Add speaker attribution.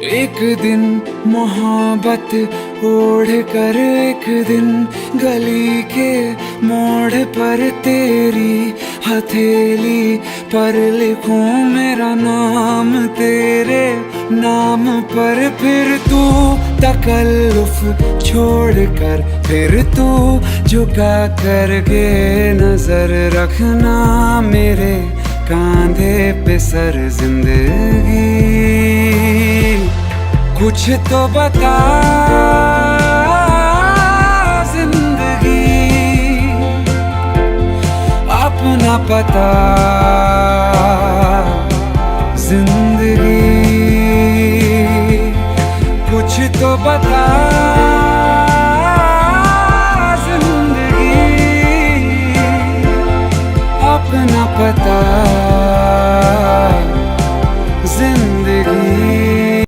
Speaker 1: एक दिन मोहब्बत ओढ़ कर एक दिन गली के मोड़ पर तेरी हथेली पर लिखूं मेरा नाम तेरे नाम पर। फिर तू तकल्लुफ छोड़ कर फिर तू झुका करके नजर रखना मेरे कांधे पे सर जिंदगी। कुछ तो बता जिंदगी, अपना पता जिंदगी। कुछ तो बता